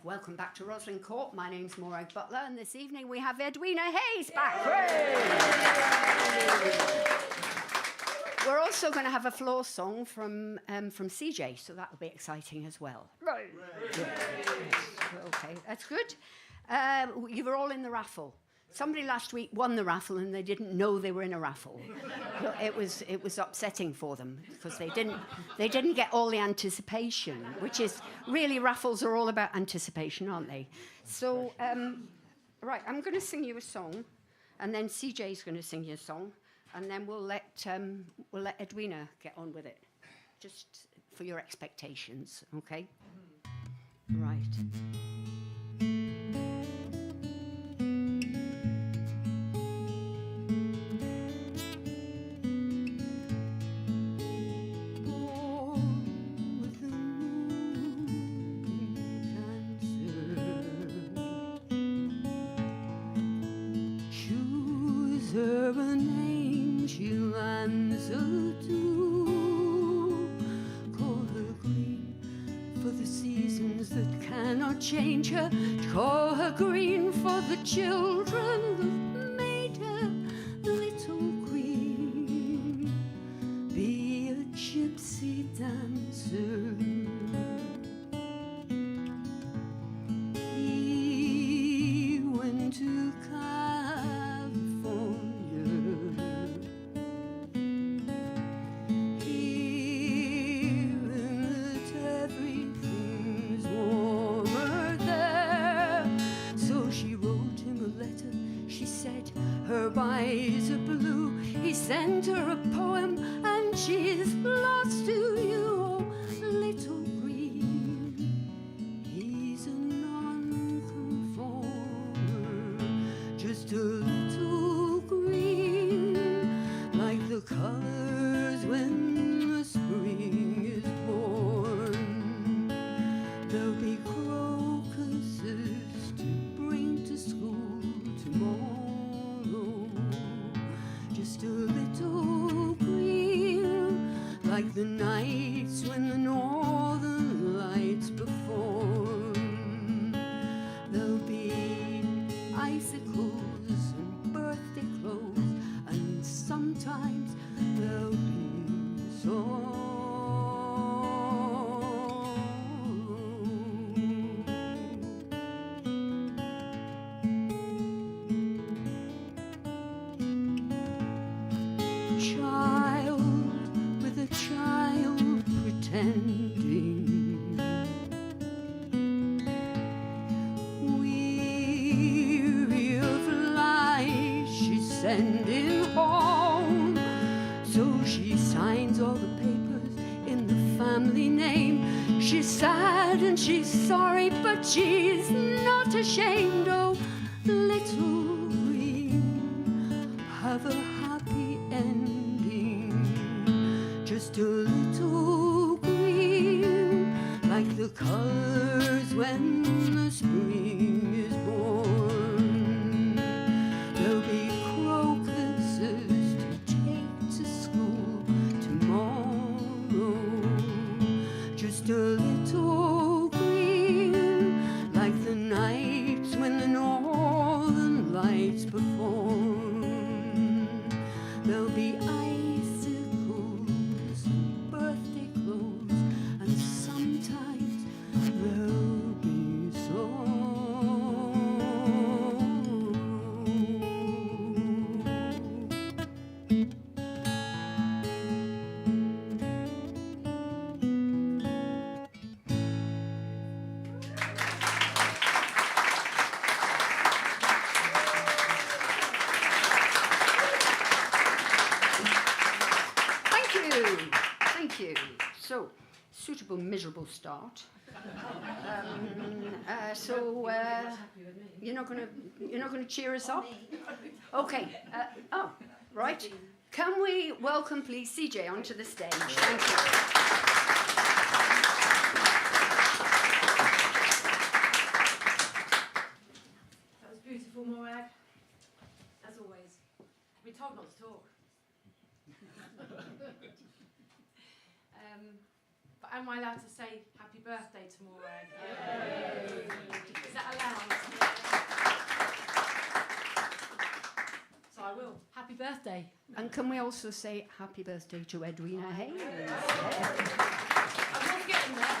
Welcome back to Roslyn Court. My name's Morag Butler, and this evening we have Edwina Hayes back. We're also going to have a floor song from CJ, so that'll be exciting as well. Right. Okay, that's good. You were all in the raffle. Somebody last week won the raffle and they didn't know they were in a raffle. It was upsetting for them because they didn't get all the anticipation, which is really, raffles are all about anticipation, aren't they? So right, I'm going to sing you a song, and then CJ's going to sing you a song, and then we'll let Edwina get on with it, just for your expectations, okay? Right. Change her, call her green for the children that made her little queen. Be a gypsy dancer. He went to California. Hearing that everything's warm. Her eyes are blue. He sent her a poem, and she's lost to you, oh, little green. He's a nonconformer, just a little green, like the colors when the spring is born. There'll be crocuses to bring to school tomorrow. Just a little green, like the nights when the northern lights perform. There'll be icicles and birthday clothes, and sometimes there'll be a song. Weary of lies, she's sending home. So she signs all the papers in the family name. She's sad and she's sorry, but she's not ashamed. Oh, little green, have a happy ending. Just a little green, like the colors when the spring is born. There'll be crocuses to take to school tomorrow. Just a little green, like the nights when the northern lights perform. There'll be icicles and birthday clothes, and sometimes there'll be song. Thank you. So, suitable, miserable start. You're not gonna cheer us up? Okay. Oh, right. Can we welcome, please, CJ onto the stage? Thank you. That was beautiful, Morag. As always. We're told not to talk. But am I allowed to say happy birthday to Morag? Is that allowed? So I will. Happy birthday. And can we also say happy birthday to Edwina Hayes? I will get in there.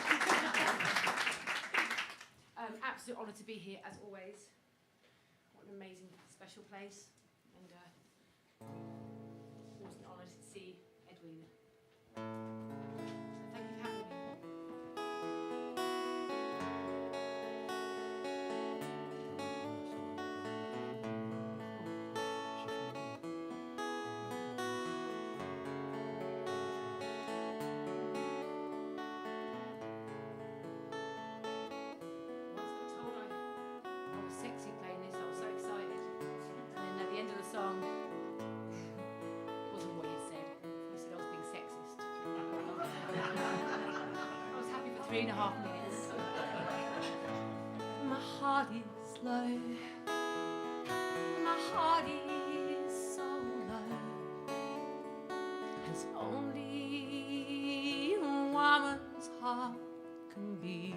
Absolute honour to be here, as always. What an amazing, special place. And always an honour to see Edwina. So thank you for having me. Sexy playing this, I was so excited. And then at the end of the song, it wasn't what you said. You said I was being sexist. I was happy for 3.5 minutes. My heart is low. My heart is so low. As only a woman's heart can be.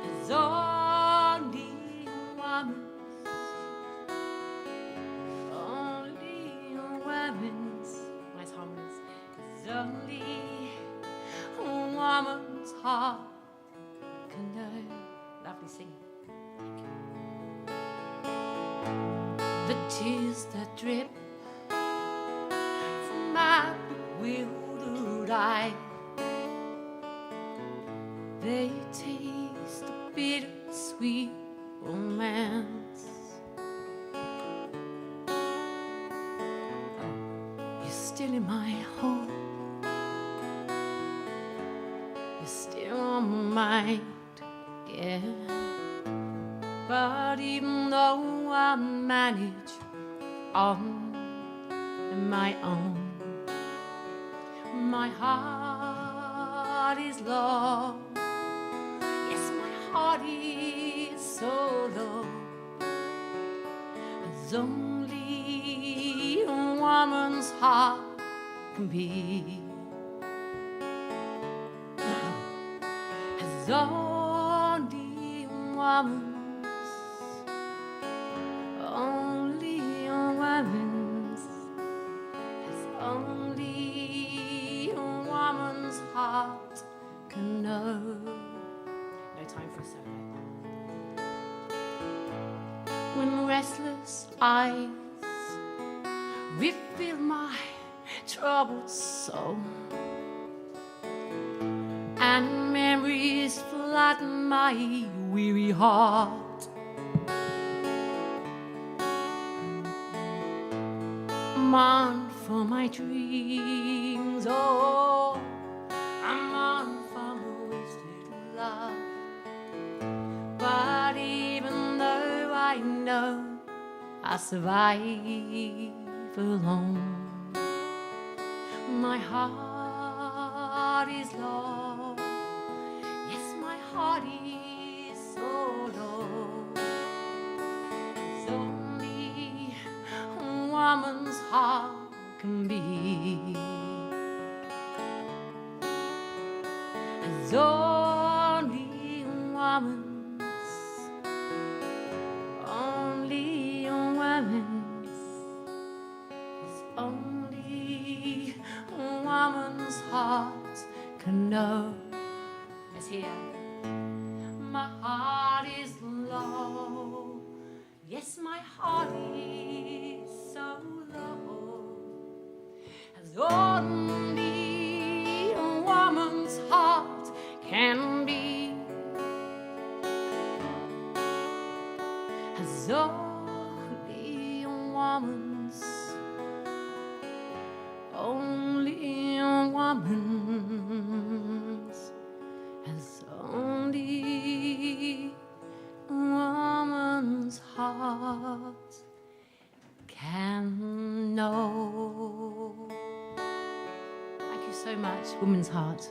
As only a woman's, nice harmonies. As only a woman's heart can know. Lovely singing. The tears that drip from my bewildered eye, they taste the bittersweet romance. You're still in my home. You're still on my mind, yeah. But even though I manage on my own, my heart is lost. Yes, my heart is so low. As only a woman's heart can be. As only a woman's, only a woman's, as only a woman's heart can know. No time for a solo. When restless eyes refill my troubled soul, and memories flood my weary heart, I'm on for my dreams, oh, I'm on for my wasted love. But even though I know I survive alone, my heart is low. Yes, my heart is so low. As only a woman's heart can be. As only a woman's, only a woman's, as only a woman's heart can know. Let's hear. My heart is low. Yes, my heart is so low. As only a woman's heart can be. As only a woman's, only a woman's, as only a woman's heart can know. Thank you so much, Woman's Heart.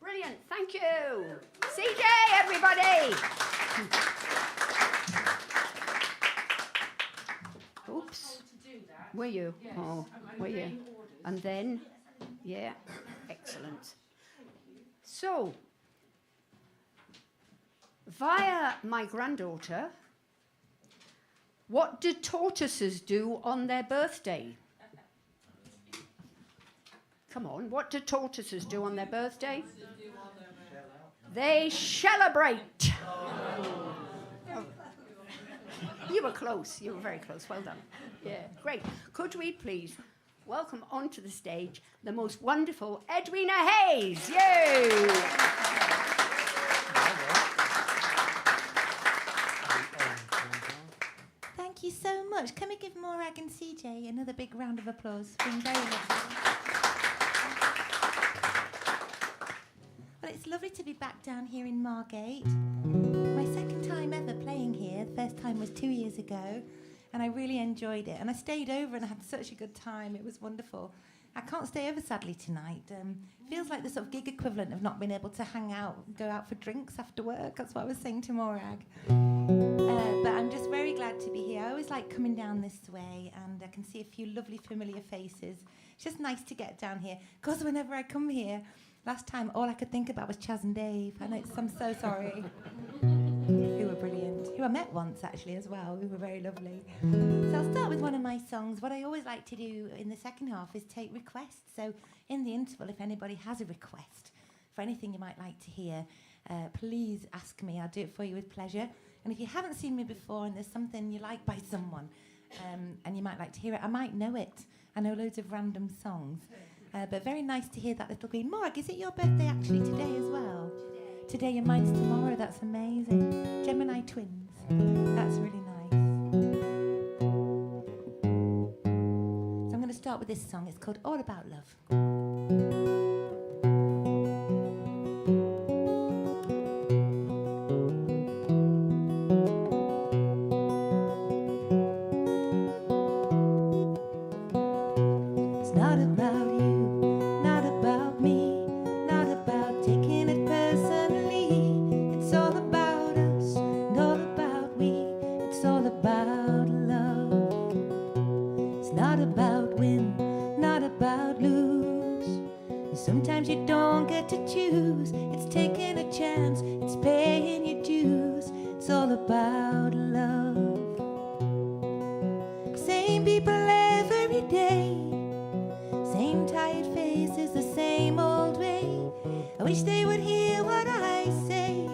Brilliant, thank you. that. Were you? Yes. Oh, I'm were you? getting orders. And then, yeah, excellent. So, via my granddaughter, what do tortoises do on their birthday? Come on, what do tortoises do on their birthday? They celebrate. Oh. You were close. You were very close. Well done. Yeah, great. Could we please welcome onto the stage the most wonderful Edwina Hayes? Yay! Thank you so much. Can we give Morag and CJ another big round of applause? It's been very lovely. Well, it's lovely to be back down here in Margate. My second time ever playing here. The first time was 2 years ago, and I really enjoyed it. And I stayed over and I had such a good time. It was wonderful. I can't stay over, sadly, tonight. Feels like the sort of gig equivalent of not being able to hang out, go out for drinks after work. That's what I was saying to Morag. But I'm just very glad to be here. I always like coming down this way, and I can see a few lovely familiar faces. It's just nice to get down here, because whenever I come here, last time all I could think about was Chaz and Dave. I'm so sorry. Who were brilliant. Who I met once, actually, as well. Who were very lovely. So I'll start with one of my songs. What I always like to do in the second half is take requests. So in the interval, if anybody has a request for anything you might like to hear, please ask me. I'll do it for you with pleasure. And if you haven't seen me before and there's something you like by someone and you might like to hear it, I might know it. I know loads of random songs. But very nice to hear that little green. Morag, is it your birthday actually today as well? Today, your mine's tomorrow. That's amazing. Gemini twins. That's really nice. So I'm going to start with this song. It's called All About Love. Sometimes you don't get to choose. It's taking a chance. It's paying your dues. It's all about love. Same people every day. Same tired faces, the same old way. I wish they would hear what I say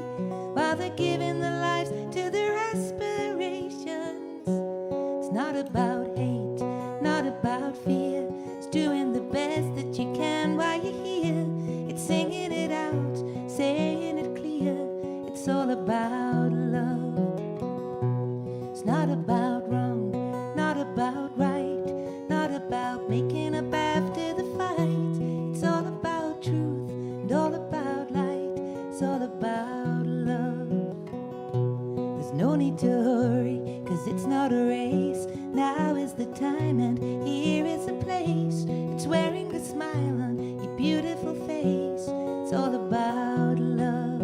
while they're giving their lives to their aspirations. It's not about hate, not about fear. It's doing the best that you can while you're here. It's singing it out, saying it clear. It's all about love. It's not about wrong, not about right, not about making up after the fight. It's all about truth and all about light. It's all about love. There's no need to hurry, 'cause it's not a race. Now is the time and here is the place. It's wearing a smile on your beautiful face. It's all about love.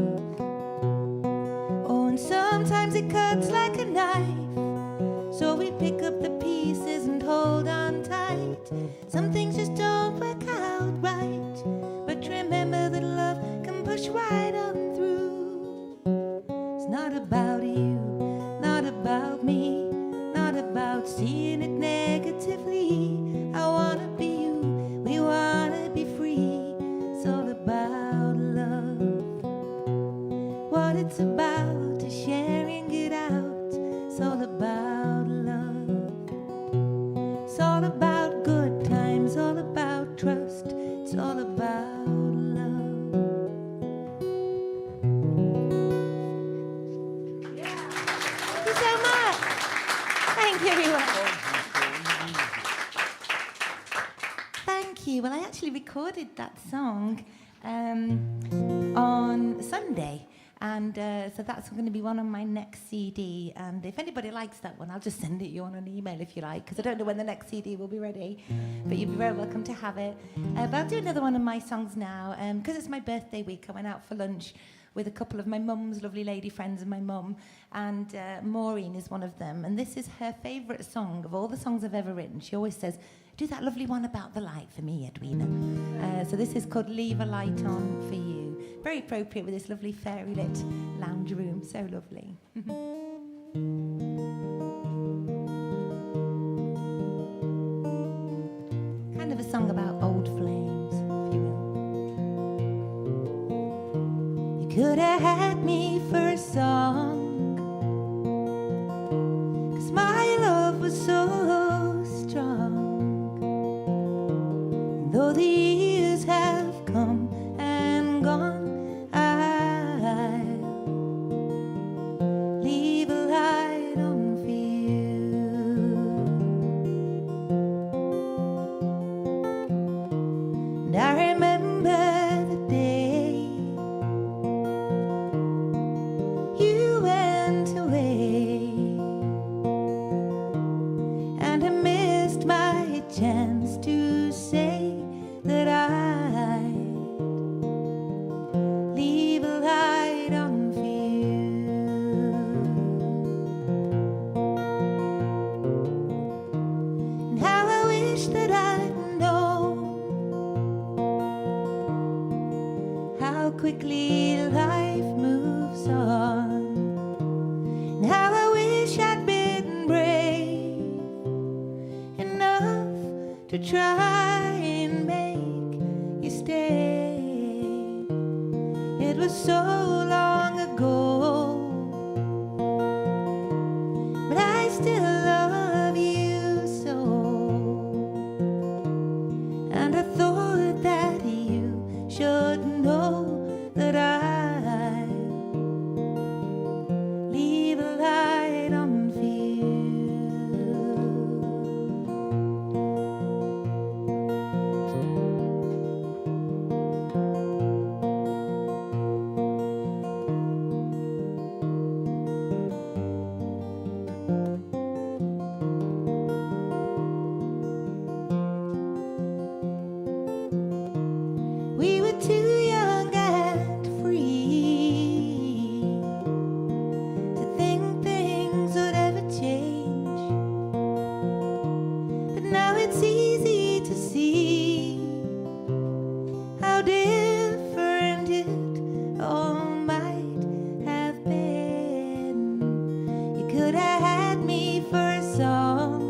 Oh, and sometimes it cuts like a knife, so we pick up the pieces and hold on tight. Some things just don't work out right, but remember that love can push right on through. It's not about you, not about me, not about seeing it negatively. I wanna be you, we wanna be free. It's all about love. What it's about is sharing it out. It's all about love. It's all about good times, all about trust. It's all about love. Thank you so much. Thank you, everyone. Thank you. Well, I actually recorded that song on Sunday. And so that's going to be one on my next CD. And if anybody likes that one, I'll just send it you on an email if you like, because I don't know when the next CD will be ready. But you'll be very welcome to have it. But I'll do another one of my songs now. Because it's my birthday week, I went out for lunch with a couple of my mum's lovely lady friends and my mum, and Maureen is one of them, and this is her favourite song of all the songs I've ever written. She always says, do that lovely one about the light for me, Edwina. So this is called Leave a Light On For You. Very appropriate with this lovely fairy lit lounge room, so lovely. Kind of a song about old flames, if you will. You could have had me for a song, 'cause my love was so strong. Though the years have come and gone, I'll leave a light on for you. And I remember the day you went away, and I missed my chance to say that I'd leave a light on for you. And how I wish that I'd known how quickly life moves on, and how I wish I'd been brave enough to try and make you stay. It was so long ago, but I still love you so. And I thought that you should know that I'll leave a light on for you. We were too young and free to think things would ever change. But now it's easy to see how different it all might have been. You could have had me for a song,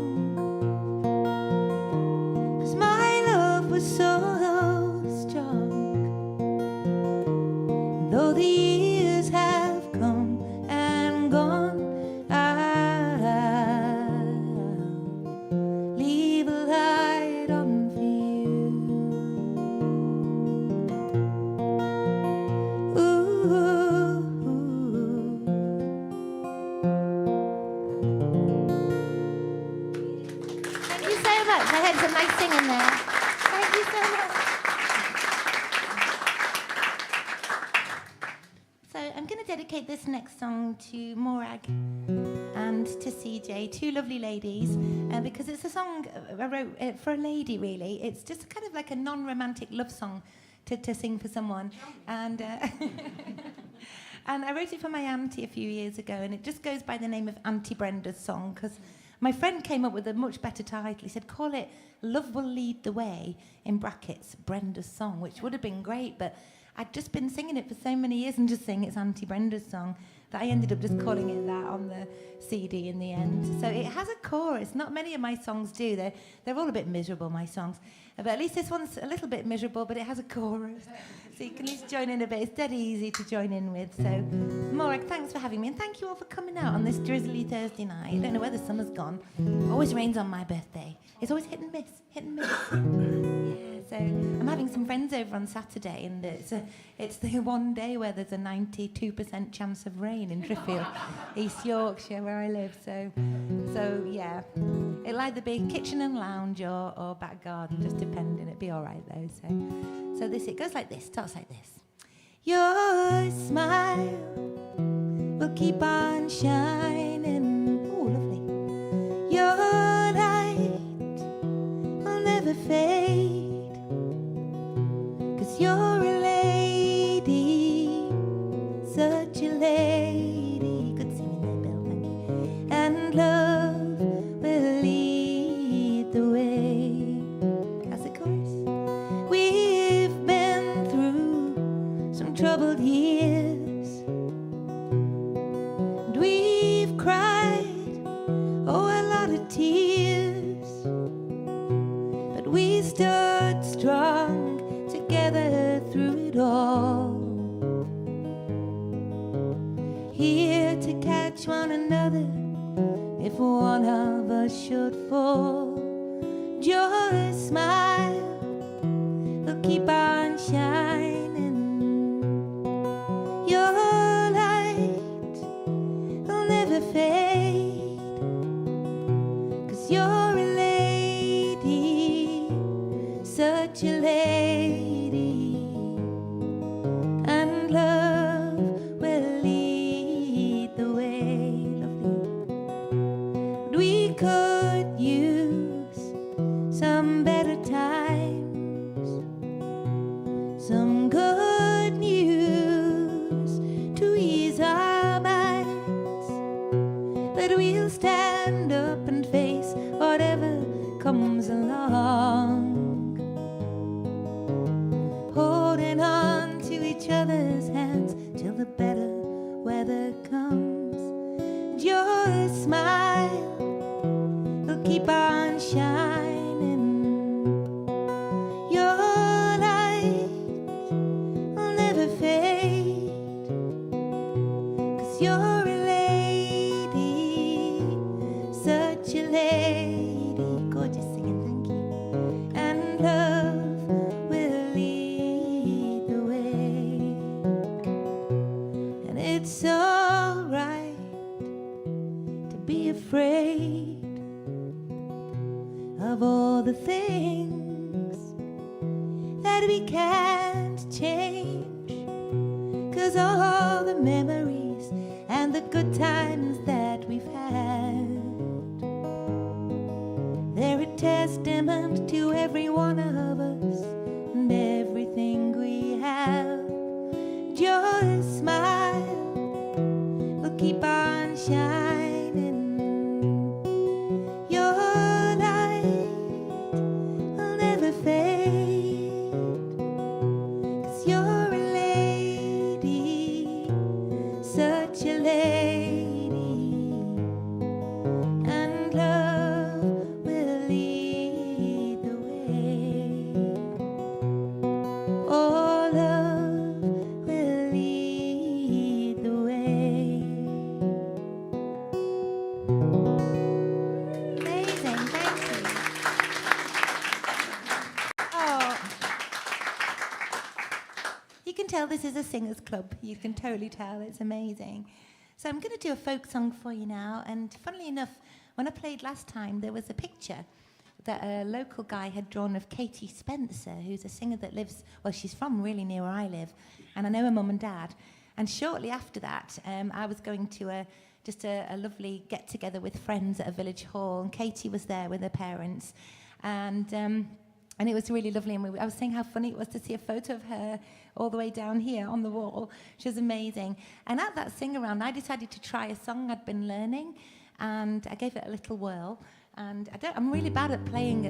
'cause my love was so strong. Though the years have come and gone, I'll leave a light on for you. Ooh. Thank you so much. I heard some nice singing there. Thank you so much. So I'm going to dedicate this next song to Morag and to CJ, two lovely ladies, because it's a song I wrote for a lady, really. It's just kind of like a non-romantic love song to sing for someone. And and I wrote it for my auntie a few years ago, and it just goes by the name of Auntie Brenda's Song, because my friend came up with a much better title. He said, call it Love Will Lead the Way, in brackets, Brenda's Song, which would have been great, but I'd just been singing it for so many years and just saying it's Auntie Brenda's Song that I ended up just calling it that on the CD in the end. So it has a chorus. Not many of my songs do. They're all a bit miserable, my songs. But at least this one's a little bit miserable, but it has a chorus. So you can at least join in a bit. It's dead easy to join in with. So, Morag, thanks for having me. And thank you all for coming out on this drizzly Thursday night. I don't know where the summer's gone. Always rains on my birthday. It's always hit and miss, hit and miss. Yeah, so I'm having some friends over on Saturday, and it's the one day where there's a 92% chance of rain in Driffield, East Yorkshire, where I live. So yeah, it'll either be kitchen and lounge or back garden, just depending. It'll be all right though. So it goes like this. Starts like this. Your smile will keep on shining. Oh, lovely. Your light will never fade, 'cause you're a lady stood strong together through it all, here to catch one another if one of us should fall. Your smile will keep on shining, your light will never fade, 'cause you're a lady, such a lady, and love will lead the way. Lovely. We could use some better times, some good news to ease our minds, but we'll stand up and face whatever comes along, holding on to each other's hands till the better weather comes. Your smile will keep on shining, your light will never fade, 'cause you're a lady, such a lady. Gorgeous singing, thank you. And love will lead the way. And it's alright to be afraid of all the things that we can't change, 'cause all the memories and the good times that we've had, they're a testament to every one of us and everything we have. Your smile will keep on shining, your light will never fade, 'cause you're a lady, such a lady, and love will lead the way. Oh, love will lead the way. Amazing, thank you. Oh, you can tell this is a singers club. You can totally tell. It's amazing. So I'm going to do a folk song for you now. And funnily enough, when I played last time, there was a picture that a local guy had drawn of Katie Spencer, who's a singer that lives, well, she's from really near where I live, and I know her mum and dad. And shortly after that, I was going to just a lovely get-together with friends at a village hall, and Katie was there with her parents, and it was really lovely. And I was saying how funny it was to see a photo of her all the way down here on the wall. She was amazing. And at that sing-around, I decided to try a song I'd been learning, and I gave it a little whirl. And I'm really bad at playing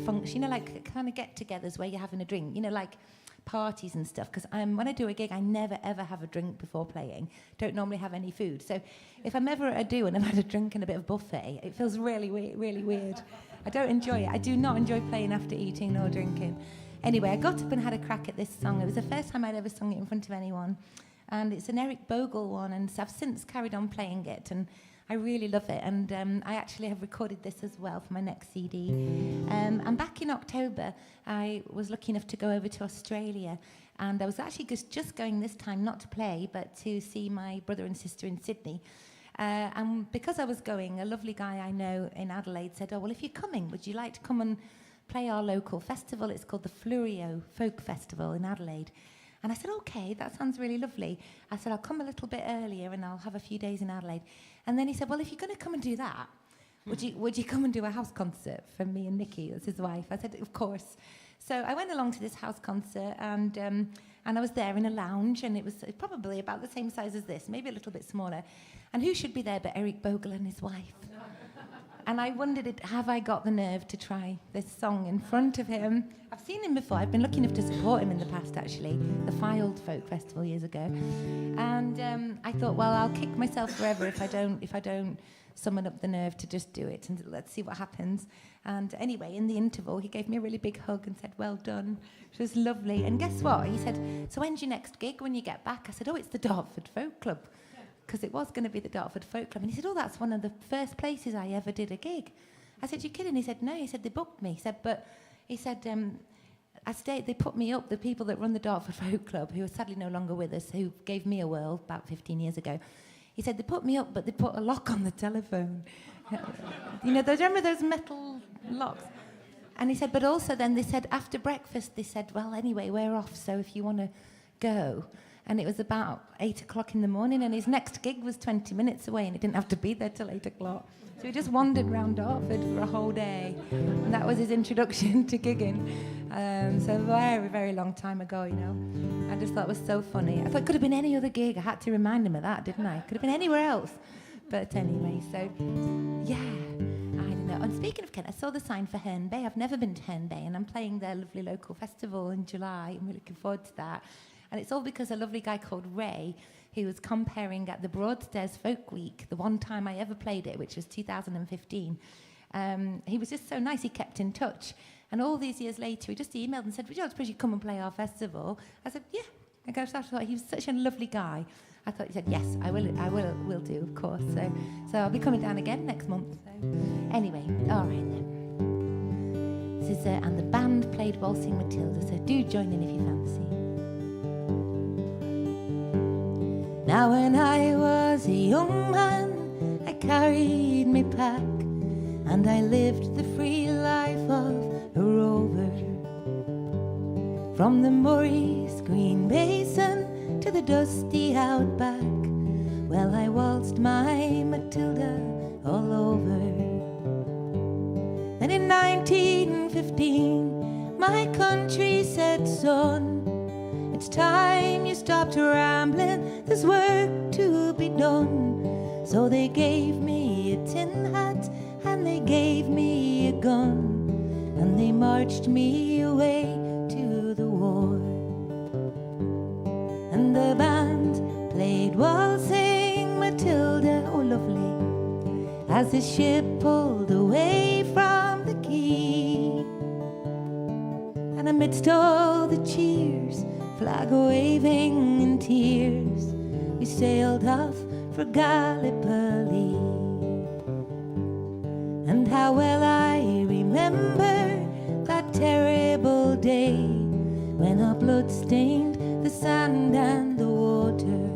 function, you know, like kind of get-togethers where you're having a drink, you know, like parties and stuff. Because when I do a gig, I never, ever have a drink before playing. Don't normally have any food. So if I'm ever at a do and I've had a drink and a bit of buffet, it feels really weird. I don't enjoy it. I do not enjoy playing after eating or drinking. Anyway, I got up and had a crack at this song. It was the first time I'd ever sung it in front of anyone. And it's an Eric Bogle one, and so I've since carried on playing it, and I really love it. And I actually have recorded this as well for my next CD. And back in October, I was lucky enough to go over to Australia, and I was actually just going this time not to play, but to see my brother and sister in Sydney. And because I was going, a lovely guy I know in Adelaide said, "Oh, well, if you're coming, would you like to come and play our local festival? It's called the Flurio Folk Festival in Adelaide." And I said, "Okay, that sounds really lovely." I said, "I'll come a little bit earlier and I'll have a few days in Adelaide." And then he said, "Well, if you're going to come and do that, would you come and do a house concert for me and Nikki?" That's his wife. I said, "Of course." So I went along to this house concert, and I was there in a lounge, and it was probably about the same size as this, maybe a little bit smaller. And who should be there but Eric Bogle and his wife? And I wondered, have I got the nerve to try this song in front of him? I've seen him before. I've been lucky enough to support him in the past, actually, the Filed Folk Festival years ago. And I thought, well, I'll kick myself forever if I don't summon up the nerve to just do it and let's see what happens. And anyway, in the interval, he gave me a really big hug and said, well done. It was lovely. And guess what? He said, so when's your next gig when you get back? I said, oh, it's the Dartford Folk Club, because it was going to be the Dartford Folk Club. And he said, oh, that's one of the first places I ever did a gig. I said, you kidding? He said, no. He said, they booked me. He said, but he said, I stayed, they put me up, the people that run the Dartford Folk Club, who are sadly no longer with us, who gave me a whirl about 15 years ago. He said, they put me up, but they put a lock on the telephone. You know, remember those metal locks? And he said, but also then they said, after breakfast, they said, well, anyway, we're off, so if you want to go. And it was about 8 o'clock in the morning, and his next gig was 20 minutes away, and he didn't have to be there till 8 o'clock. So he just wandered around Dartford for a whole day. And that was his introduction to gigging. So a very, very long time ago, you know. I just thought it was so funny. I thought it could have been any other gig. I had to remind him of that, didn't I? Could have been anywhere else. But anyway, so, yeah, I don't know. And speaking of Kent, I saw the sign for Herne Bay. I've never been to Herne Bay, and I'm playing their lovely local festival in July. I'm really looking forward to that. And it's all because a lovely guy called Ray, who was comparing at the Broadstairs Folk Week, the one time I ever played it, which was 2015. He was just so nice, he kept in touch. And all these years later, he just emailed and said, would you like to come and play our festival? I said, yeah. I thought he was such a lovely guy. I thought he said, yes, I will do, of course. So I'll be coming down again next month. So anyway, all right then. This is, and the band played Waltzing Matilda, so do join in if you fancy. Now when I was a young man, I carried me pack, and I lived the free life of a rover. From the Murray's green basin to the dusty outback, well, I waltzed my Matilda all over. And in 1915, my country said, son, it's time you stopped rambling, there's work to be done. So they gave me a tin hat and they gave me a gun, and they marched me away to the war. And the band played Waltzing Matilda, oh lovely, as the ship pulled away from the quay. And amidst all the cheers, flag waving in tears, we sailed off for Gallipoli. And how well I remember that terrible day when our blood stained the sand and the water,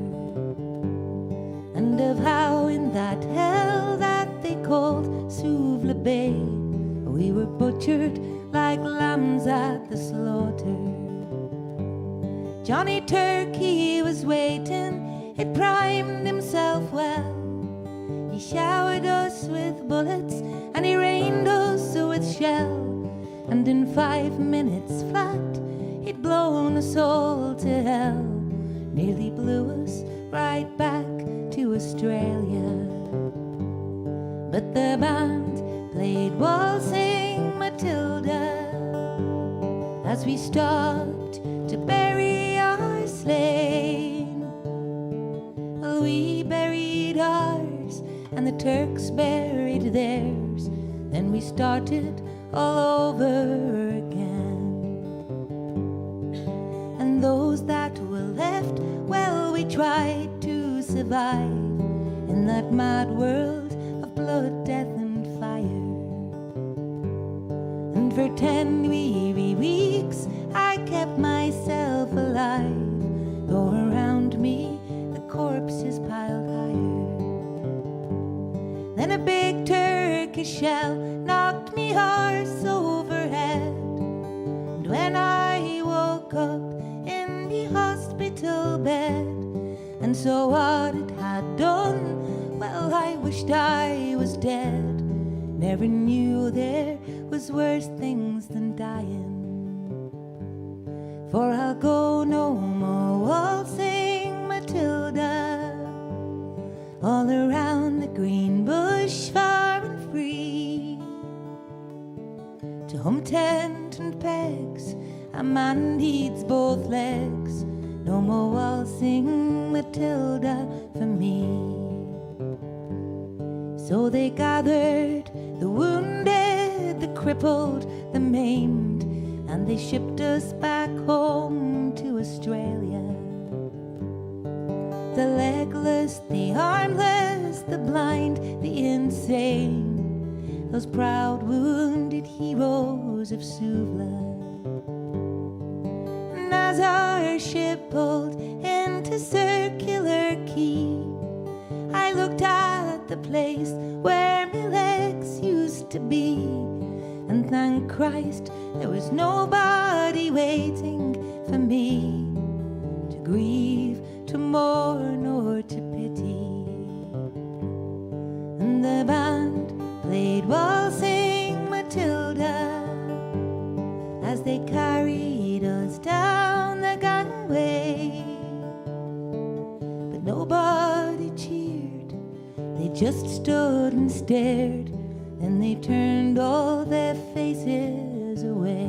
and of how in that hell that they called Suvla Bay, we were butchered like lambs at the slaughter. Johnny Turkey was waiting, he'd primed himself well. He showered us with bullets and he rained us with shell, and in 5 minutes flat he'd blown us all to hell, nearly blew us right back to Australia. But the band played Waltzing Matilda as we stopped to bury our slain. Well, we buried ours and the Turks buried theirs, then we started all over again. And those that were left, well, we tried to survive in that mad world of blood, death and fire. And for 10 weary weeks I kept myself alive, though around me the corpses piled higher. Then a big Turkish shell knocked me horse overhead, and when I woke up in the hospital bed and saw what it had done, well, I wished I was dead. Never knew there was worse things than dying. For I'll go no more waltzing Matilda all around the green bush far and free. To home tent and pegs a man needs both legs, no more waltzing Matilda for me. So they gathered the wounded, the crippled, the maimed, and they shipped us back home to Australia. The legless, the armless, the blind, the insane, those proud wounded heroes of Suvla. And as our ship pulled into Circular Quay, I looked at the place where my legs used to be, and thank Christ there was nobody waiting for me to grieve, to mourn, or to pity. And the band played Waltzing Matilda as they carried us down the gangway, but nobody cheered, they just stood and stared, then they turned all their faces away.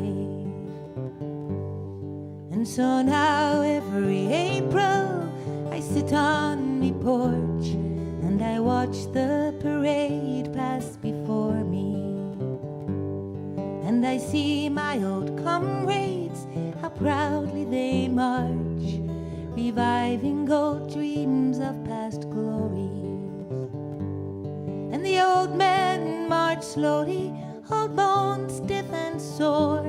And so now every April I sit on me porch and I watch the parade pass before me, and I see my old comrades, how proudly they march, reviving old dreams of past glories. And the old men march slowly, old bones stiff and sore.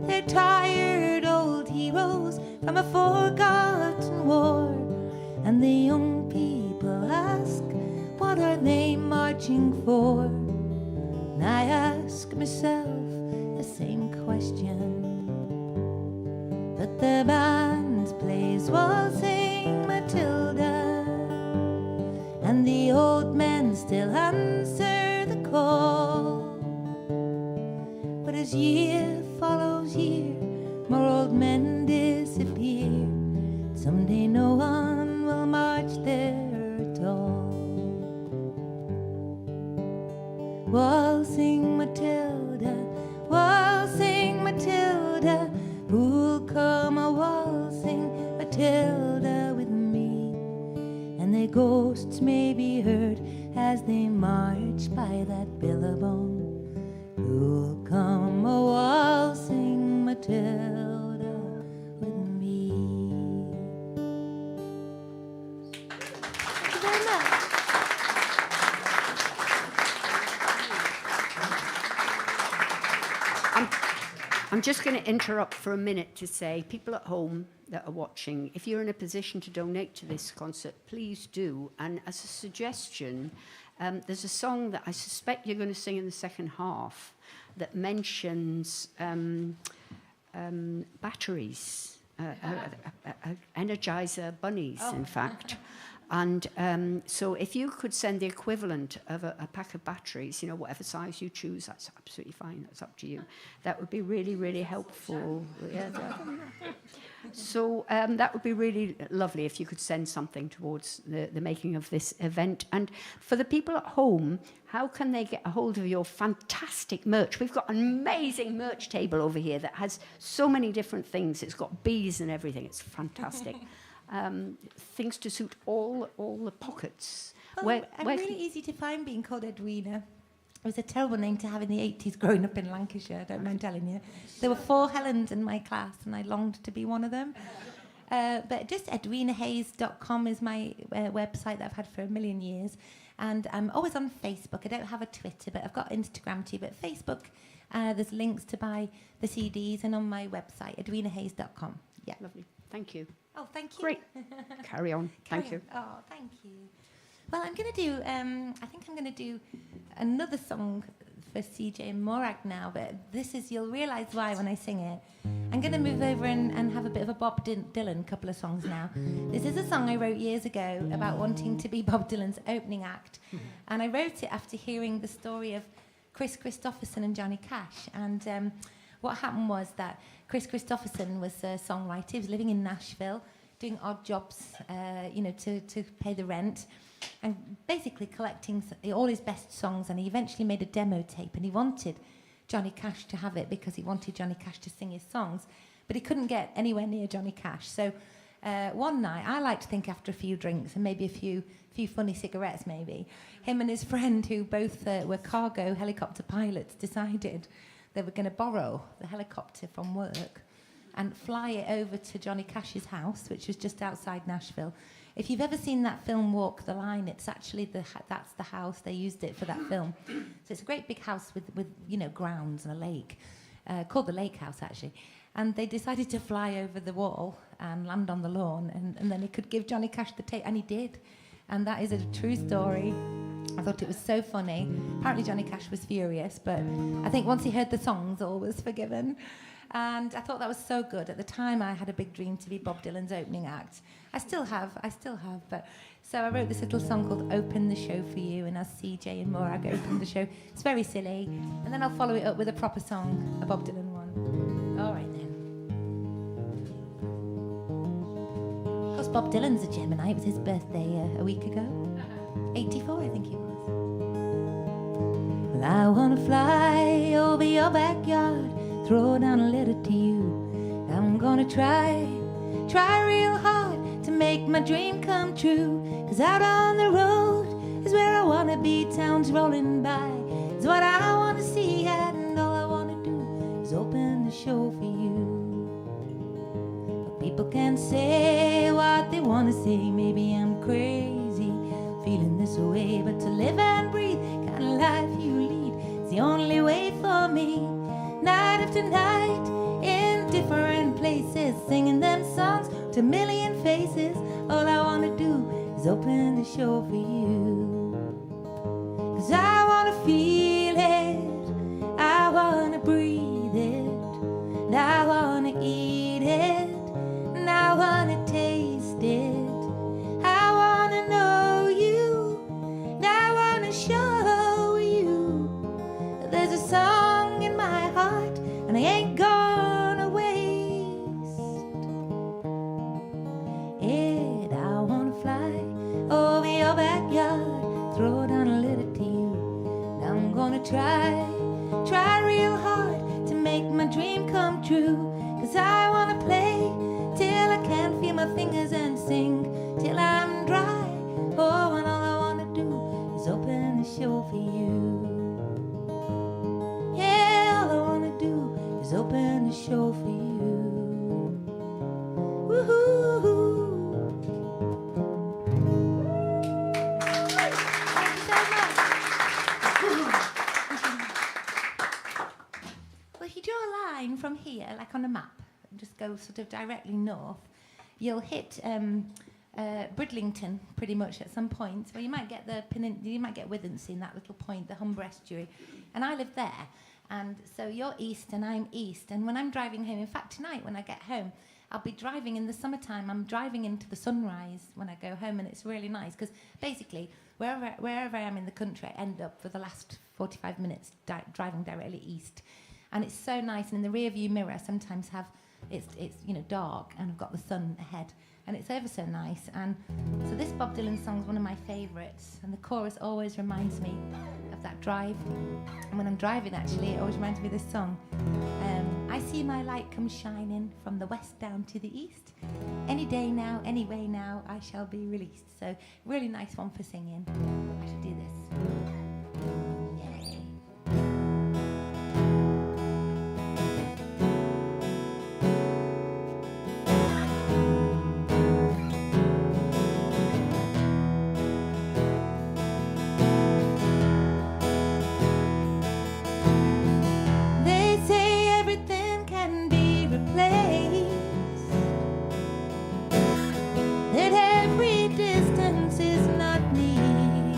They're tired old heroes from a forgotten war. And the young people ask, what are they marching for? And I ask myself the same question. But the band plays Waltzing Matilda, and the old men still answer the call. But as year follows year, more old men disappear. Someday no one will march there at all. Waltzing Matilda, waltzing Matilda, who'll come a waltzing Matilda with me? And their ghosts may be heard as they march by that billabong. Who'll come a waltzing Matilda with me? Thank you very much. I'm just going to interrupt for a minute to say, people at home that are watching, if you're in a position to donate to this concert, please do. And as a suggestion, there's a song that I suspect you're going to sing in the second half that mentions batteries, Energizer bunnies, in fact. And so if you could send the equivalent of a pack of batteries, you know, whatever size you choose, that's absolutely fine. That's up to you. That would be really, really helpful. Yeah, so that would be really lovely if you could send something towards the making of this event. And for the people at home, how can they get a hold of your fantastic merch? We've got an amazing merch table over here that has so many different things. It's got bees and everything. It's fantastic. Things to suit all the pockets. Well, I'm really easy to find being called Edwina. It was a terrible name to have in the 80s growing up in Lancashire, I don't mind telling you. There were 4 Helens in my class and I longed to be one of them. But just edwinahayes.com is my website that I've had for a million years. And I'm always on Facebook. I don't have a Twitter, but I've got Instagram too. But Facebook, there's links to buy the CDs, and on my website, edwinahayes.com. Yeah. Lovely. Thank you. Oh, thank you. Great. Carry on. Thank you. Oh, thank you. Well, I'm going to do, I think I'm going to do another song for CJ and Morag now, but this is, you'll realise why when I sing it. I'm going to move over and have a bit of a Bob Dylan couple of songs now. This is a song I wrote years ago about wanting to be Bob Dylan's opening act. And I wrote it after hearing the story of Chris Christopherson and Johnny Cash. And what happened was that Chris Christopherson was a songwriter. He was living in Nashville, doing odd jobs, to pay the rent, and basically collecting all his best songs. And he eventually made a demo tape, and he wanted Johnny Cash to have it because he wanted Johnny Cash to sing his songs, but he couldn't get anywhere near Johnny Cash. So one night, I like to think after a few drinks and maybe a few funny cigarettes maybe, him and his friend, who both were cargo helicopter pilots, decided they were going to borrow the helicopter from work and fly it over to Johnny Cash's house, which was just outside Nashville. If you've ever seen that film Walk the Line, it's actually that's the house. They used it for that film. So it's a great big house with grounds and a lake, called the Lake House actually. And they decided to fly over the wall and land on the lawn, and then he could give Johnny Cash the tape, and he did. And that is a true story. I thought it was so funny. Apparently Johnny Cash was furious, but I think once he heard the songs, all was forgiven. And I thought that was so good. At the time, I had a big dream to be Bob Dylan's opening act. I still have. But so I wrote this little song called Open the Show for You, and as CJ and Morag opened the show, it's very silly. And then I'll follow it up with a proper song, a Bob Dylan one. All right then. Of course, Bob Dylan's a Gemini. It was his birthday a week ago. 84, I think he was. Well, I want to fly over your backyard, throw down a letter to you. I'm gonna try real hard to make my dream come true. 'Cause out on the road is where I wanna be. Towns rolling by is what I wanna see. And all I wanna do is open the show for you. But people can say what they wanna say. Maybe I'm crazy feeling this way, but to live and breathe kind of life you lead is the only way for me. Night after night in different places, singing them songs to a million faces. All I want to do is open the show for you. 'Cause I want to feel it, I want to breathe it, and I want to eat it, and I want to taste it. I want to know you, and I want to show you that there's a song in my heart, and I ain't gonna waste it. I wanna fly over your backyard, throw down a letter to you. Now I'm gonna try real hard to make my dream come true. 'Cause I wanna play till I can't feel my fingers and sing till I'm dry. Oh, and all I wanna do is open the show for you. Open the show for you. Woohoo! Thank you so much. Well, if you draw a line from here, like on a map, and just go sort of directly north, you'll hit Bridlington pretty much at some point. Well, you might get Withensea, that little point, the Humber estuary, and I live there. And so you're east and I'm east. And when I'm driving home, in fact, tonight when I get home, I'll be driving in the summertime. I'm driving into the sunrise when I go home, and it's really nice because basically wherever I am in the country, I end up for the last 45 minutes driving directly east. And it's so nice. And in the rear view mirror, I sometimes have it's dark, and I've got the sun ahead, and it's ever so nice. And so this Bob Dylan song is one of my favourites, and the chorus always reminds me of that drive. And when I'm driving, actually, it always reminds me of this song. I see my light come shining from the west down to the east. Any day now, any way now, I shall be released. So really nice one for singing. I should do this. Yay. That every distance is not near.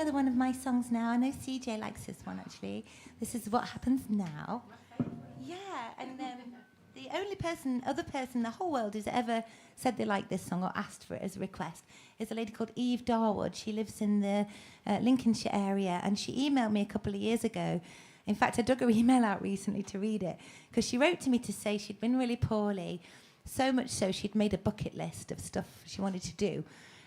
another one of my songs now. I know CJ likes this one, actually. This is What Happens Now. Yeah, and the only other person in the whole world who's ever said they like this song or asked for it as a request is a lady called Eve Darwood. She lives in the Lincolnshire area, and she emailed me a couple of years ago. In fact, I dug her email out recently to read it, because she wrote to me to say she'd been really poorly, so much so she'd made a bucket list of stuff she wanted to do.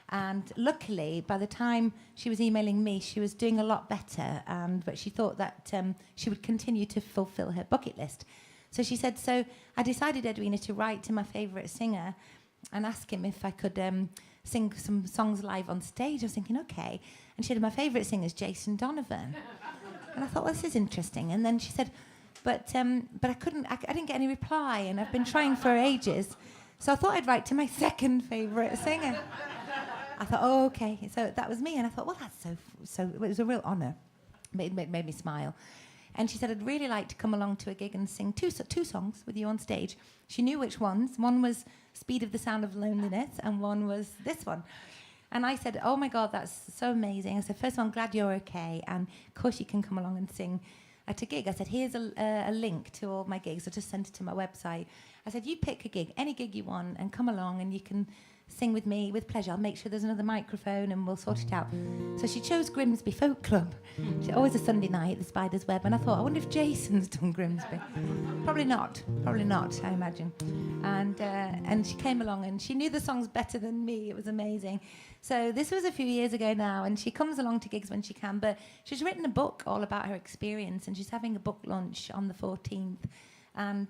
And luckily, by the time she was emailing me, she was doing a lot better, but she thought that she would continue to fulfill her bucket list. So she said, so I decided, Edwina, to write to my favourite singer and ask him if I could sing some songs live on stage. I was thinking, okay. And she said, my favourite singer is Jason Donovan. And I thought, well, this is interesting. And then she said, but I didn't get any reply, and I've been trying for ages. So I thought I'd write to my second favourite singer. I thought, oh, okay. So that was me. And I thought, well, that's so it was a real honour. It made me smile. And she said, I'd really like to come along to a gig and sing two songs with you on stage. She knew which ones. One was Speed of the Sound of Loneliness, and one was this one. And I said, oh, my God, that's so amazing. I said, first of all, I'm glad you're okay. And, of course, you can come along and sing at a gig. I said, here's a link to all my gigs. I just sent it to my website. I said, you pick a gig, any gig you want, and come along, and you can sing with me with pleasure. I'll make sure there's another microphone and we'll sort it out. So she chose Grimsby Folk Club. Always a Sunday night at the Spider's Web. And I thought, I wonder if Jason's done Grimsby. Probably not, I imagine. And she came along, and she knew the songs better than me. It was amazing. So this was a few years ago now, and she comes along to gigs when she can. But she's written a book all about her experience, and she's having a book launch on the 14th. And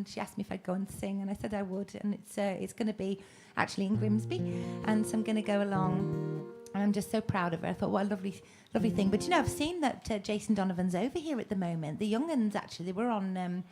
she asked me if I'd go and sing, and I said I would. And it's going to be actually in Grimsby, and so I'm going to go along. And I'm just so proud of her. I thought, what a lovely thing. But I've seen that Jason Donovan's over here at the moment. The young uns actually, they were on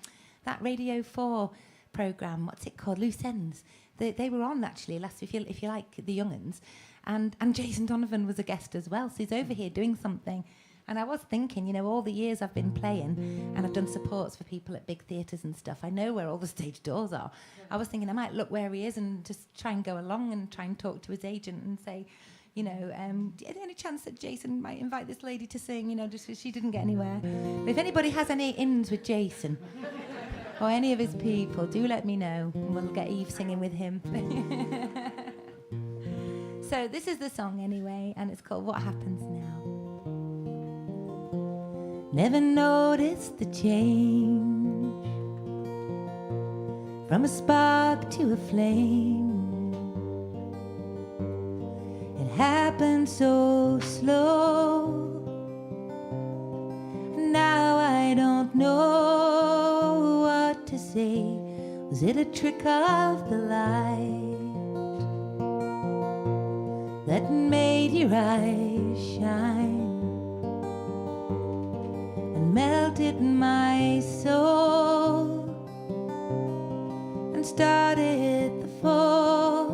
that Radio 4 programme. What's it called? Loose Ends. They were on actually last. If you like the young uns, and Jason Donovan was a guest as well. So he's over here doing something. And I was thinking, all the years I've been playing, and I've done supports for people at big theatres and stuff, I know where all the stage doors are. I was thinking I might look where he is and just try and go along and try and talk to his agent and say, any chance that Jason might invite this lady to sing, just because she didn't get anywhere. But if anybody has any ins with Jason or any of his people, do let me know, and we'll get Eve singing with him. So this is the song anyway, and it's called What Happens Now. Never noticed the change from a spark to a flame. It happened so slow. Now I don't know what to say. Was it a trick of the light that made your eyes shine? Melted my soul and started the fall.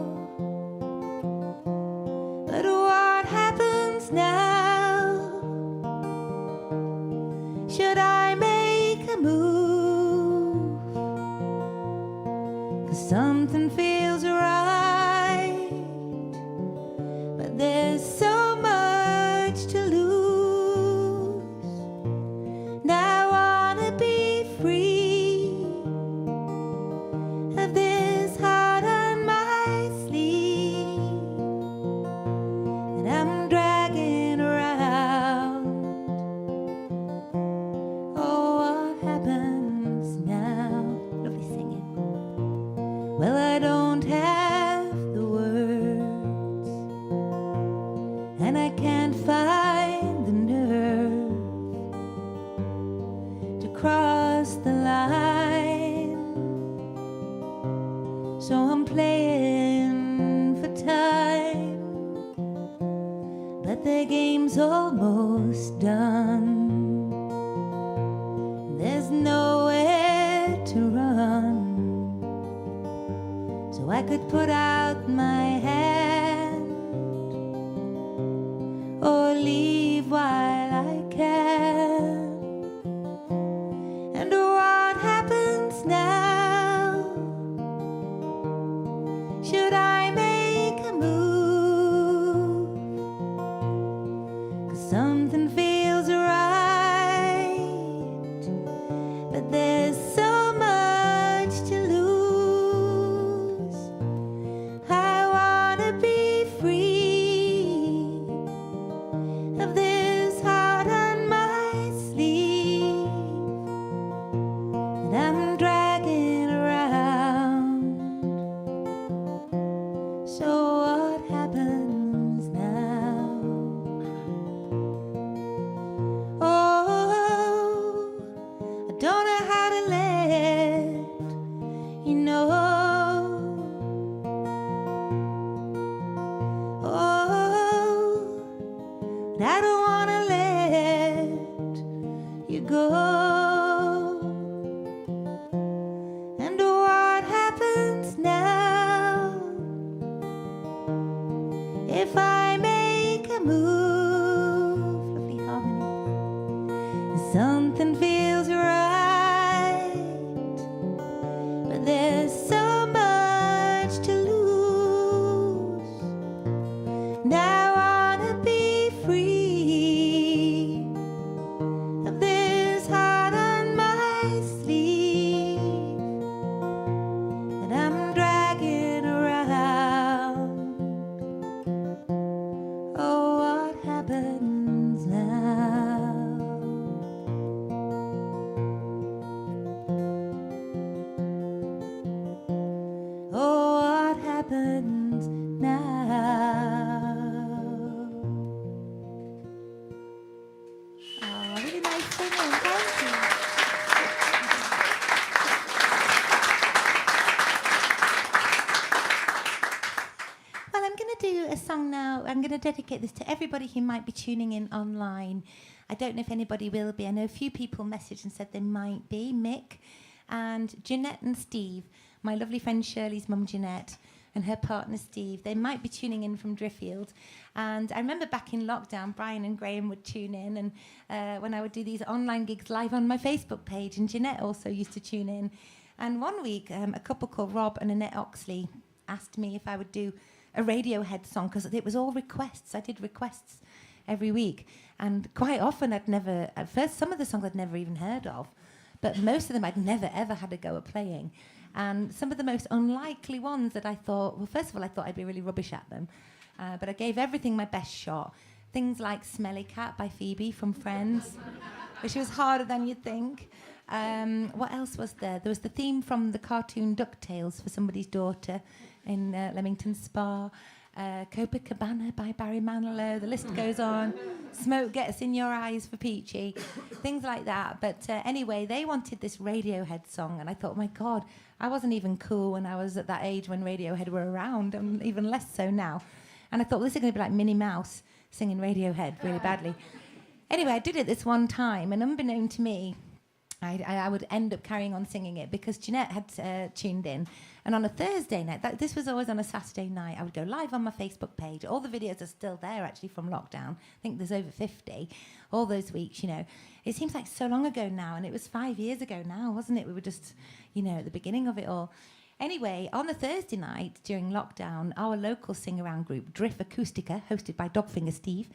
But what happens now? Should I make a move? 'Cause something feels right, but there's so much to lose. Now I wanna be free of this heart on my sleeve that I'm dragging around. Oh, what happens now? Lovely singing. Well, I don't have the words, and I can't find the nerve cross the line, so I'm playing for time, but the game's almost done. There's nowhere to run, so I could put out my hand or leave while I can. Now, should I make a move? 'Cause happens now. Oh, really nice singing. Thank you. Well, I'm going to do a song now. I'm going to dedicate this to everybody who might be tuning in online. I don't know if anybody will be. I know a few people messaged and said they might be. Mick and Jeanette and Steve, my lovely friend Shirley's mum Jeanette and her partner Steve, they might be tuning in from Driffield. And I remember back in lockdown, Brian and Graham would tune in, and when I would do these online gigs live on my Facebook page, and Jeanette also used to tune in. And one week, a couple called Rob and Annette Oxley asked me if I would do a Radiohead song, because it was all requests. I did requests every week. And quite often at first some of the songs I'd never even heard of, but most of them I'd never ever had a go at playing. And some of the most unlikely ones that I thought, well, first of all, I thought I'd be really rubbish at them, but I gave everything my best shot. Things like Smelly Cat by Phoebe from Friends, which was harder than you'd think. What else was there? There was the theme from the cartoon DuckTales for somebody's daughter in Leamington Spa. Copacabana by Barry Manilow. The list goes on. Smoke Gets in Your Eyes for Peachy. Things like that. But anyway, they wanted this Radiohead song, and I thought, oh my God, I wasn't even cool when I was at that age when Radiohead were around, and even less so now. And I thought, well, this is going to be like Minnie Mouse singing Radiohead really badly. Anyway, I did it this one time, and unbeknown to me, I would end up carrying on singing it because Jeanette had tuned in. And on a Thursday night, this was always on a Saturday night, I would go live on my Facebook page. All the videos are still there, actually, from lockdown. I think there's over 50. All those weeks, you know. It seems like so long ago now, and it was 5 years ago now, wasn't it? We were just, you know, at the beginning of it all. Anyway, on the Thursday night during lockdown, our local sing-around group, Drift Acoustica, hosted by Dogfinger Steve,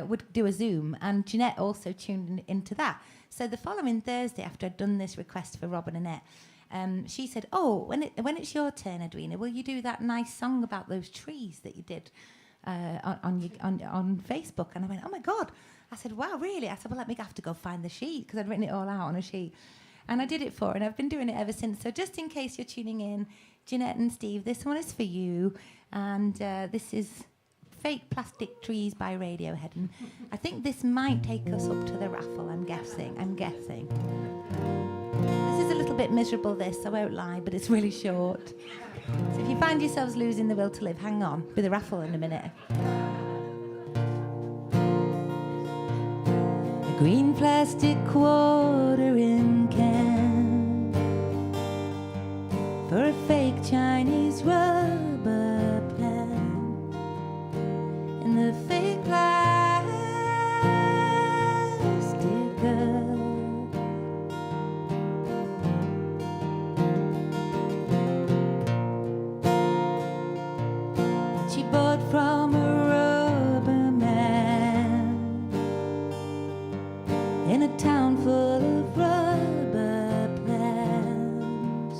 would do a Zoom, and Jeanette also tuned into that. So the following Thursday, after I'd done this request for Rob and Annette, she said, oh, when it's your turn, Edwina, will you do that nice song about those trees that you did on Facebook? And I went, oh, my God. I said, wow, really? I said, well, let me have to go find the sheet, because I'd written it all out on a sheet. And I did it for her, and I've been doing it ever since. So just in case you're tuning in, Jeanette and Steve, this one is for you. And this is Fake Plastic Trees by Radiohead. And I think this might take us up to the raffle, I'm guessing. This is a little bit miserable, this, I won't lie, but it's really short. So if you find yourselves losing the will to live, hang on, with the raffle in a minute. A green plastic watering can for a fake Chinese rubber plant in the fake plastic girl. She bought from a rubber man in a town full of rubber plants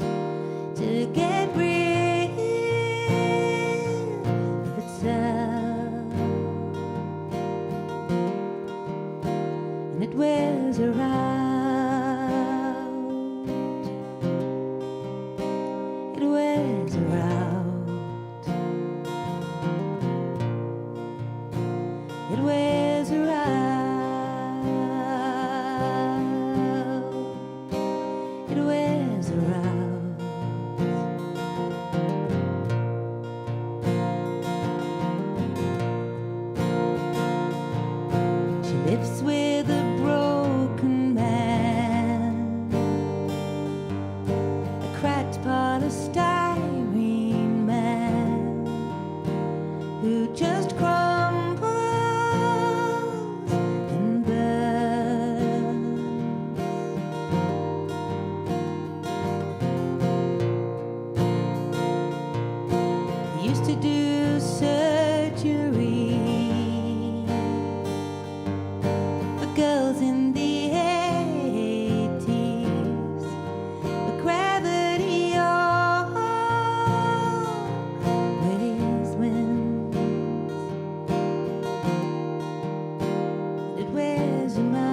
to get rid of itself, and it wears her out. It wears her out. It wears her out. It wears her out. She lives with a broken man, a cracked polystyrene man who just crumbles and burns. He used to do surgery for girls in the 80s, but gravity always wins. It wears him out.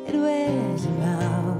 It wears him out.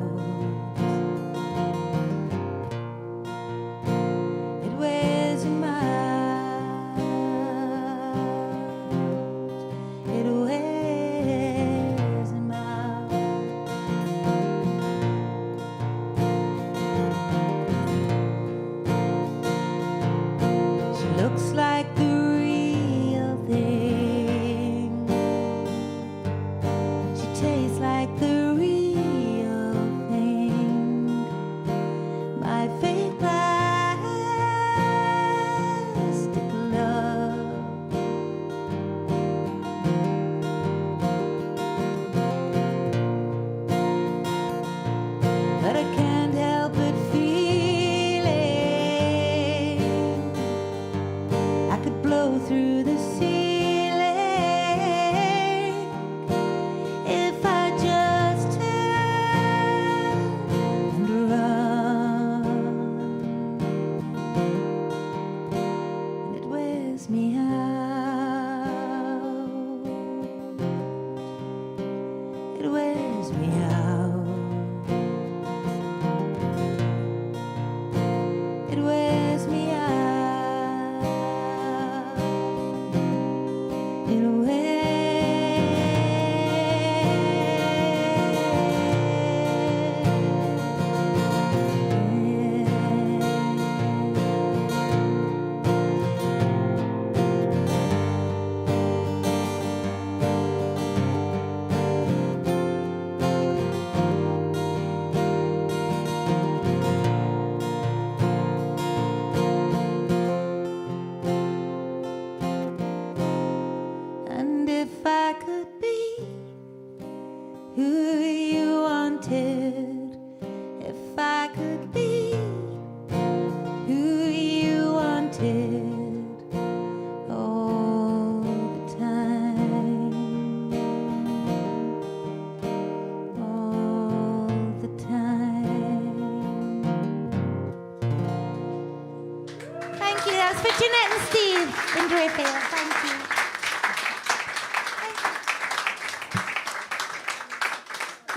for Jeanette and Steve in Drayfield. Thank you.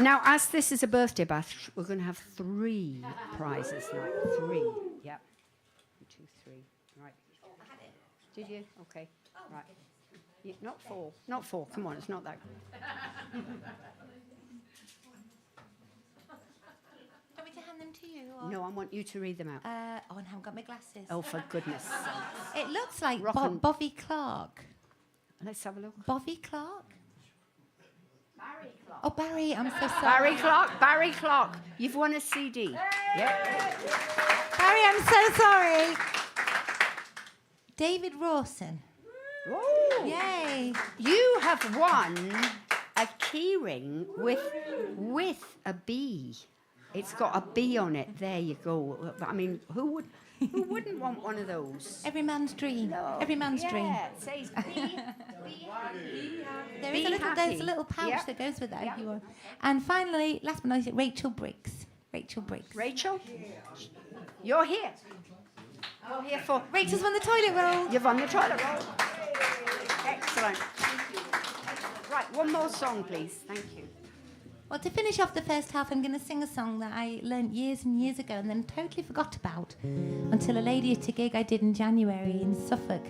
Now, as this is a birthday bash, we're going to have 3 prizes tonight. 3. Yep. 1, 2, 3. Right. Oh, I had it. Did you? Okay. Right. Yeah, not 4. Not 4. Come on, it's not that. Do you want me to hand them to you? Or? No, I want you to read them out. Oh, and I haven't got my glasses. Oh, for goodness sakes. It looks like Rock and- Bovey Clark. Let's have a look. Bovey Clark? Barry Clark. Oh, Barry, I'm so sorry. Barry Clark. You've won a CD. Yep. Barry, I'm so sorry. David Rawson. Whoa. Yay. You have won a keyring with a bee. It's got a bee on it. There you go. I mean, who wouldn't want one of those? Every man's dream. No. Every man's dream. Yeah, it says be happy. There's a little pouch Yep. that goes with that Yep. if you want. And finally, last but not least, Rachel Briggs. Rachel, you're here. You're here for. Rachel's won the toilet roll. You've won the toilet roll. Excellent. Right, one more song, please. Thank you. Well, to finish off the first half, I'm going to sing a song that I learnt years and years ago and then totally forgot about until a lady at a gig I did in January in Suffolk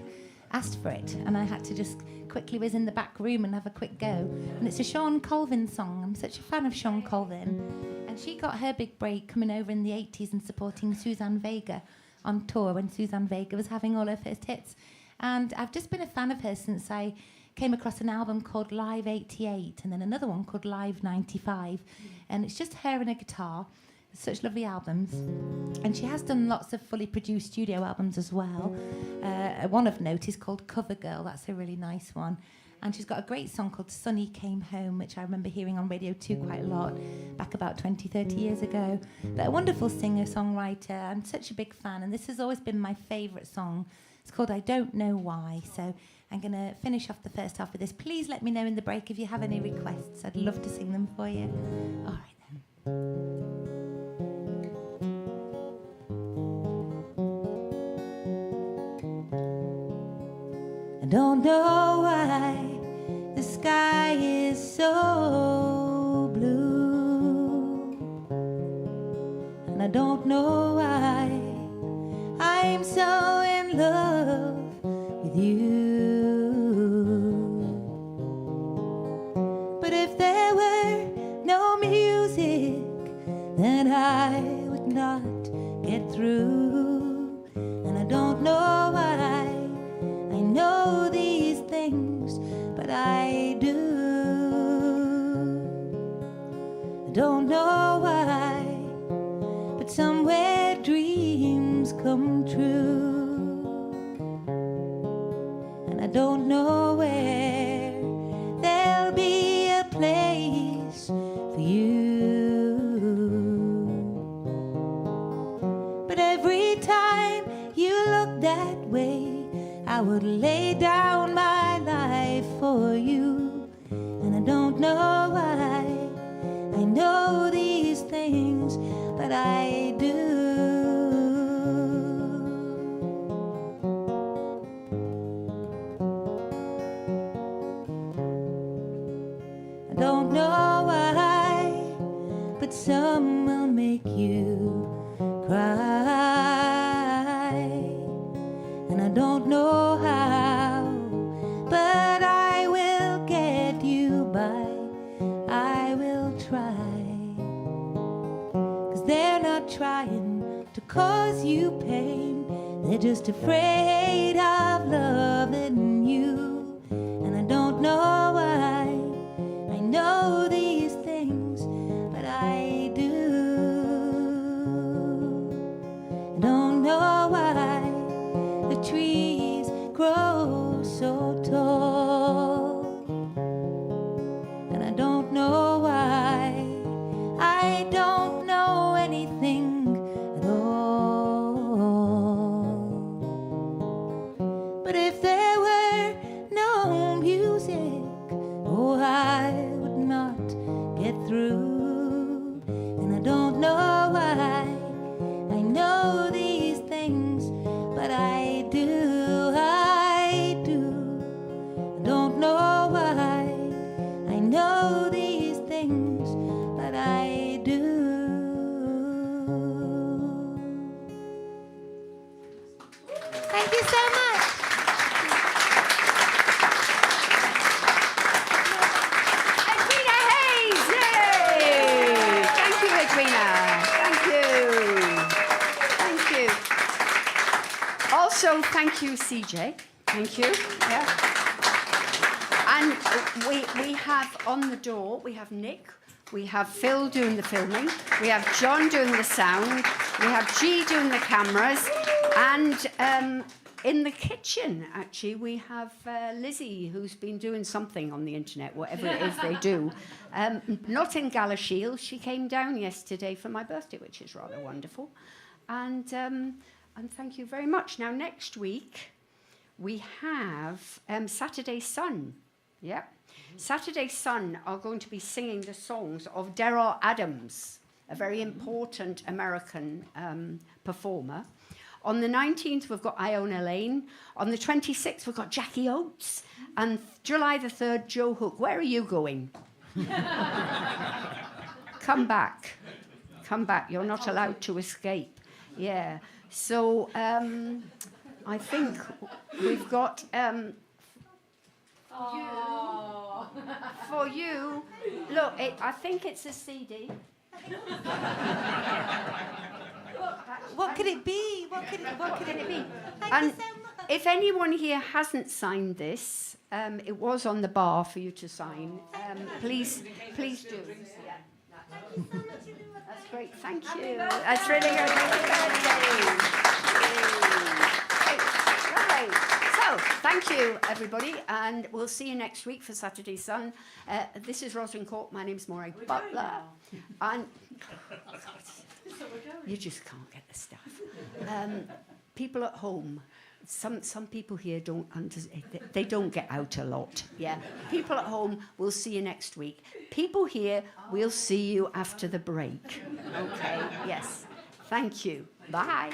asked for it, and I had to just quickly whiz in the back room and have a quick go. And it's a Sean Colvin song. I'm such a fan of Sean Colvin. And she got her big break coming over in the 80s and supporting Suzanne Vega on tour when Suzanne Vega was having all her first hits. And I've just been a fan of hers since I came across an album called Live 88 and then another one called Live 95. And it's just her and a guitar. Such lovely albums. And she has done lots of fully produced studio albums as well. One of note is called Cover Girl. That's a really nice one. And she's got a great song called Sonny Came Home, which I remember hearing on Radio 2 quite a lot, back about 20, 30 years ago. But a wonderful singer, songwriter. I'm such a big fan, and this has always been my favourite song. It's called I Don't Know Why. So I'm going to finish off the first half with this. Please let me know in the break if you have any requests. I'd love to sing them for you. All right, then. I don't know why the sky is so blue, and I don't know why I'm so in love with you. But if there were no music, then I would not get through, and I don't know why I know these things, but I do. I don't know why, but somewhere dreams come true, and I don't know where there'll be a place for you. But every time you look that way, I would lay down my life for you, and I don't know why I know these things, but I do. I don't know why, but some will make you cry, and I don't know how, but I will get you by. I will try, 'cause they're not trying to cause you pain. They're just afraid of loving you, and I don't know why I know these things, but I do. I don't know why the trees grow so tall, and I don't know why I don't know anything at all. But if there were no music, oh, I would not get through, and I don't know why I know these things, but I do. So thank you, CJ. Thank you. Yeah. And we have on the door, we have Nick, we have Phil doing the filming, we have John doing the sound, we have G doing the cameras, and in the kitchen, actually, we have Lizzie, who's been doing something on the internet, whatever it is they do. Not in Galashiel. She came down yesterday for my birthday, which is rather wonderful. And thank you very much. Now, next week, we have Saturday Sun. Yeah. Saturday Sun are going to be singing the songs of Derrell Adams, a very important American performer. On the 19th, we've got Iona Lane. On the 26th, we've got Jackie Oates. And July the 3rd, Joe Hook. Where are you going? Come back. Come back. You're not allowed to escape. Yeah. So I think we've got... for you, look, I think it's a CD. What could it be? What could it be? Thank And you so much. if anyone here hasn't signed this, it was on the bar for you to sign. Please do. Yeah, Thank you so much, everyone. that's great. Thank you. That's really good. Happy birthday. Right. So, thank you, everybody, and we'll see you next week for Saturday Sun. This is Rosalind Court. My name's Maureen Butler, and you just can't get the stuff. People at home, some people here don't they don't get out a lot. Yeah, people at home, we'll see you next week. People here, we'll see you after the break. Okay. Yes. Thank you. Bye.